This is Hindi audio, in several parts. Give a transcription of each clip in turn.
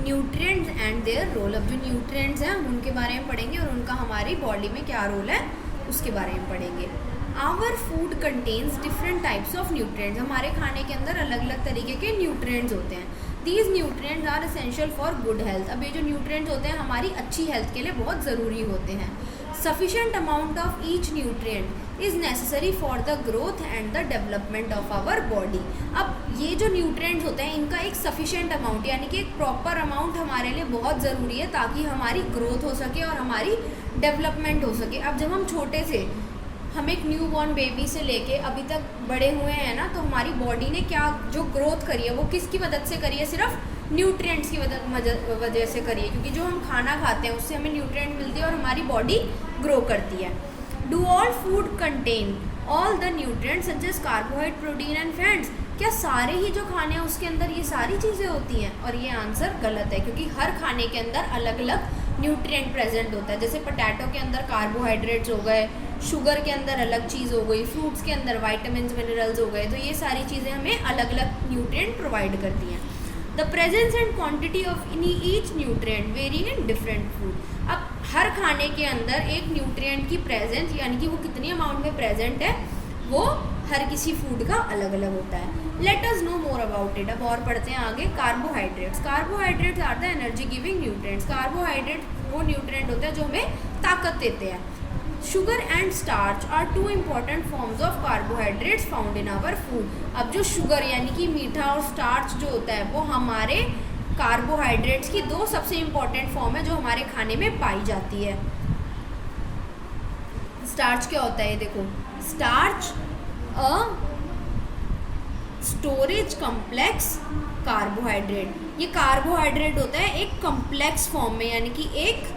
Nutrients and their role. अब जो न्यूट्रिएंट्स हैं हम उनके बारे में पढ़ेंगे और उनका हमारी बॉडी में क्या रोल है उसके बारे में पढ़ेंगे। Our food contains different types of nutrients. हमारे खाने के अंदर अलग अलग तरीके के न्यूट्रिएंट्स होते हैं। These nutrients are essential for good health. अब ये जो न्यूट्रिएंट्स होते हैं हमारी अच्छी हेल्थ के लिए बहुत ज़रूरी होते हैं। Sufficient amount of each nutrient is necessary for the growth and the development of our body. अब ये जो न्यूट्रिएंट्स होते हैं इनका एक सफिशेंट अमाउंट यानी कि एक प्रॉपर अमाउंट हमारे लिए बहुत ज़रूरी है ताकि हमारी ग्रोथ हो सके और हमारी डेवलपमेंट हो सके। अब जब हम छोटे से हम एक न्यू बॉर्न बेबी से लेके अभी तक बड़े हुए हैं ना, तो हमारी बॉडी ने क्या जो ग्रोथ करी है वो किसकी मदद से करी है? सिर्फ न्यूट्रिएंट्स की वजह से करी है, क्योंकि जो हम खाना खाते हैं उससे हमें न्यूट्रिएंट मिलती है और हमारी बॉडी ग्रो करती है। Do all food contain all the nutrients such as carbohydrate, protein and fats? क्या सारे ही जो खाने हैं उसके अंदर ये सारी चीज़ें होती हैं? और ये आंसर गलत है, क्योंकि हर खाने के अंदर अलग अलग न्यूट्रिएंट प्रेजेंट होता है। जैसे पोटैटो के अंदर कार्बोहाइड्रेट्स हो गए, शुगर के अंदर अलग चीज़ हो गई, फ्रूट्स के अंदर वाइटामिन मिनरल्स हो गए, तो ये सारी चीज़ें हमें अलग अलग न्यूट्रिएंट प्रोवाइड करती हैं। The presence and quantity of in each nutrient very in different food. अब हर खाने के अंदर एक न्यूट्रिएंट की प्रेजेंस यानी कि वो कितनी अमाउंट में प्रेजेंट है वो हर किसी फूड का अलग अलग होता है। Let us know more about it. अब और पढ़ते हैं आगे। Carbohydrates. Carbohydrates are the energy giving nutrients. Carbohydrate वो न्यूट्रिएंट होते हैं जो हमें ताकत देते हैं। Sugar and starch are two important forms of carbohydrates found in our food. अब जो शुगर यानी कि मीठा और स्टार्च जो होता है वो हमारे कार्बोहाइड्रेट्स की दो सबसे इम्पॉर्टेंट फॉर्म है जो हमारे खाने में पाई जाती है। स्टार्च क्या होता है? ये देखो, starch a storage complex carbohydrate. ये कार्बोहाइड्रेट होता है एक कम्प्लेक्स फॉर्म में, यानी कि एक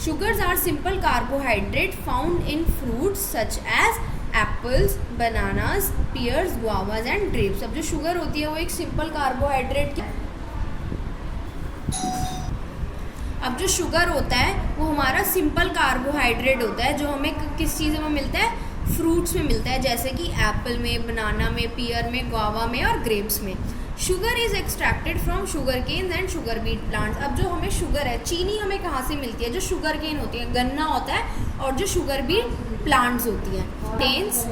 Sugars are simple carbohydrate found in fruits such as apples, bananas, pears, guavas and grapes. अब जो शुगर होती है वो एक सिंपल कार्बोहाइड्रेट की, अब जो शुगर होता है वो हमारा सिंपल कार्बोहाइड्रेट होता है जो हमें किस चीज़ में मिलता है? फ्रूट्स में मिलता है, जैसे कि एप्पल में, बनाना में, पियर में, गुआवा में और ग्रेप्स में। Sugar is extracted from sugar cane and sugar beet plants. अब जो हमें शुगर है, चीनी हमें कहाँ से मिलती है? जो शुगर केन होती है, गन्ना होता है, और जो शुगर बीट प्लांट्स होती हैं टेन्स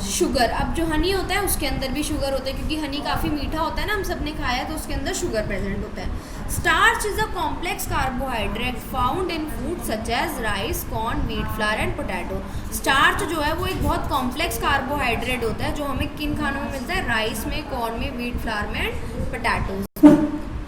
शुगर। अब जो हनी होता है उसके अंदर भी शुगर होता है, क्योंकि हनी काफ़ी मीठा होता है ना, हम सब ने खाया तो उसके अंदर शुगर प्रेजेंट होता है। Starch is a complex carbohydrate found in food such as rice, corn, wheat flour and potato. Starch जो है वो एक बहुत कॉम्प्लेक्स कार्बोहाइड्रेट होता है जो हमें किन खानों में मिलता है? राइस में, कॉर्न में, व्हीट फ्लावर में and potato.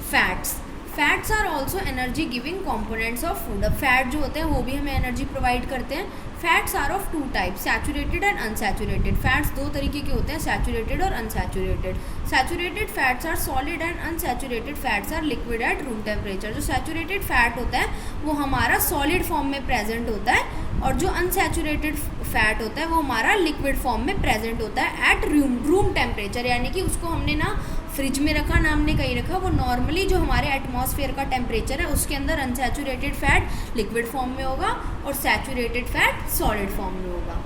Fats. Fats are also energy giving components of food. अब फैट जो होते हैं वो भी हमें एनर्जी प्रोवाइड करते हैं। Fats are of two type, saturated and unsaturated. Fats दो तरीके के होते हैं, सैचुरेटेड और unsaturated. Saturated fats are solid and unsaturated fats are liquid at room temperature. जो सैचुरेटेड फैट होता है वो हमारा सॉलिड फॉर्म में प्रेजेंट होता है, और जो अनसैचुरेटेड फैट होता है वो हमारा लिक्विड फॉर्म में प्रेजेंट होता है एट रूम टेम्परेचर। यानी कि उसको हमने ना फ्रिज में रखा, ना हमने कहीं रखा, वो नॉर्मली जो हमारे एटमॉस्फेयर का टेम्परेचर है उसके अंदर अनसैचुरेटेड फैट लिक्विड फॉर्म में होगा और सैचुरेटेड फैट सॉलिड फॉर्म में होगा।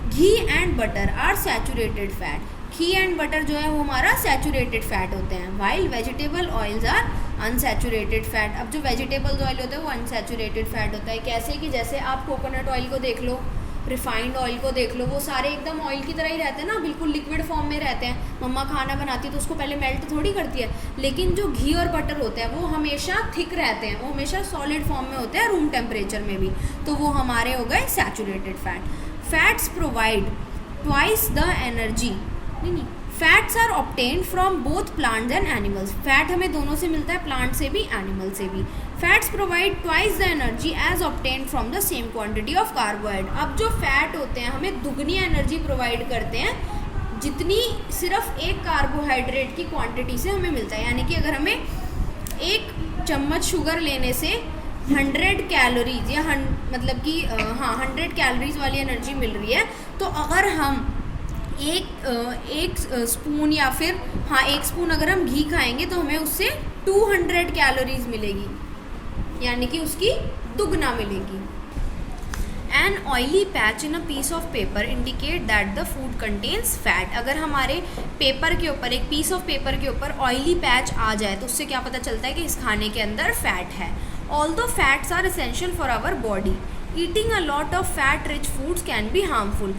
Ghee and butter are saturated fat. Ghee and butter जो है वो हमारा सैचुरेटेड फैट होते हैं, while vegetable oils are unsaturated fat. अब जो वेजिटेबल्स ऑयल होते हैं वो अनसैचुरेटेड फैट होता है। कैसे कि जैसे आप कोकोनट ऑयल को देख लो, रिफाइंड ऑयल को देख लो, वो सारे एकदम ऑयल की तरह ही रहते हैं ना, बिल्कुल लिक्विड फॉर्म में रहते हैं। मम्मा खाना बनाती है तो उसको पहले मेल्ट थोड़ी करती है, लेकिन जो घी और बटर होते हैं वो हमेशा थिक रहते हैं, वो हमेशा सॉलिड फॉर्म में होते हैं रूम टेम्परेचर में भी, तो वो हमारे हो गए saturated fat. Fats provide twice the energy. नहीं, fats are obtained from both plants and animals. Fat हमें दोनों से मिलता है, प्लांट से भी, एनिमल से भी। Fats provide twice the energy as obtained from the same quantity of carbohydrate. अब जो फैट होते हैं हमें दुगनी एनर्जी प्रोवाइड करते हैं जितनी सिर्फ एक कार्बोहाइड्रेट की क्वांटिटी से हमें मिलता है। यानी कि अगर हमें एक चम्मच शुगर लेने से 100 कैलोरीज या मतलब कि 100 कैलोरीज वाली एनर्जी मिल रही है, तो अगर हम एक स्पून या फिर एक स्पून अगर हम घी खाएंगे तो हमें उससे 200 कैलोरीज मिलेगी, यानी कि उसकी दुगना मिलेगी। An oily patch in a piece of paper indicate that the food contains fat. अगर हमारे पेपर के ऊपर, एक पीस ऑफ पेपर के ऊपर ऑयली पैच आ जाए तो उससे क्या पता चलता है कि इस खाने के अंदर फैट है। Although fats are essential for our body, eating a lot of fat rich foods can be harmful.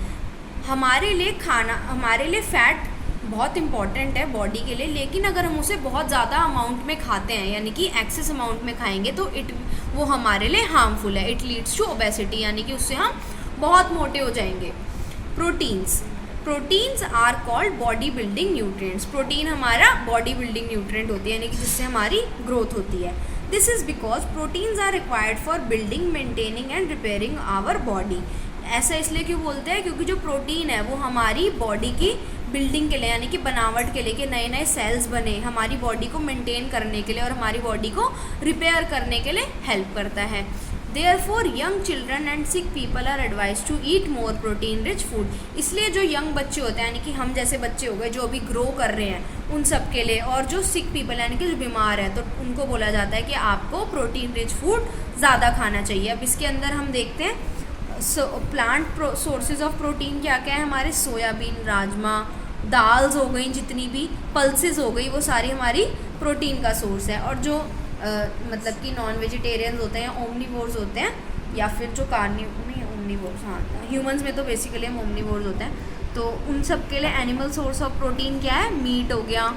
हमारे लिए फ़ैट बहुत इंपॉर्टेंट है बॉडी के लिए, लेकिन अगर हम उसे बहुत ज़्यादा अमाउंट में खाते हैं, यानी कि एक्सेस अमाउंट में खाएंगे, तो वो हमारे लिए हार्मफुल है। इट लीड्स टू ओबेसिटी, यानी कि उससे हम बहुत मोटे हो जाएंगे। Proteins are called body building nutrients. Protein हमारा बॉडी बिल्डिंग न्यूट्रिएंट होती है, यानी कि जिससे हमारी ग्रोथ होती है। This is because proteins are required for building, maintaining and repairing our body. ऐसा इसलिए क्यों बोलते हैं, क्योंकि जो प्रोटीन है वो हमारी बॉडी की बिल्डिंग के लिए, यानी कि बनावट के लिए, कि नए नए सेल्स बने, हमारी बॉडी को मेंटेन करने के लिए और हमारी बॉडी को रिपेयर करने के लिए हेल्प करता है। Therefore young children and sick people are advise to eat more protein rich food. इसलिए जो यंग बच्चे होते हैं, यानी कि हम जैसे बच्चे हो गए जो अभी ग्रो कर रहे हैं, उन सब के लिए, और जो सिक पीपल यानी कि जो बीमार है, तो उनको बोला जाता है कि आपको प्रोटीन रिच फूड ज़्यादा खाना चाहिए। अब इसके अंदर हम देखते हैं प्लांट सोर्सेज ऑफ प्रोटीन क्या क्या है हमारे। सोयाबीन, राजमा, दाल्स हो गई, जितनी भी पल्सेस हो गई, वो सारी हमारी प्रोटीन का सोर्स है। और जो मतलब कि नॉन वेजिटेरियंस होते हैं, ओमनीवोर्स होते हैं, या फिर जो ओमनीवोर्स, हाँ, ह्यूमंस में तो बेसिकली हम ओमनीवोर्स होते हैं, तो उन सब के लिए एनिमल सोर्स ऑफ प्रोटीन क्या है? मीट हो गया,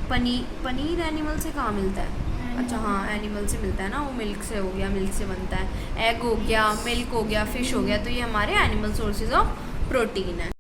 पनीर एनिमल से कहाँ मिलता है? अच्छा हाँ, एनिमल से मिलता है ना, वो मिल्क से हो गया, मिल्क से बनता है। एग हो गया, मिल्क हो गया, फिश हो गया, तो ये हमारे एनिमल सोर्सेज ऑफ प्रोटीन है।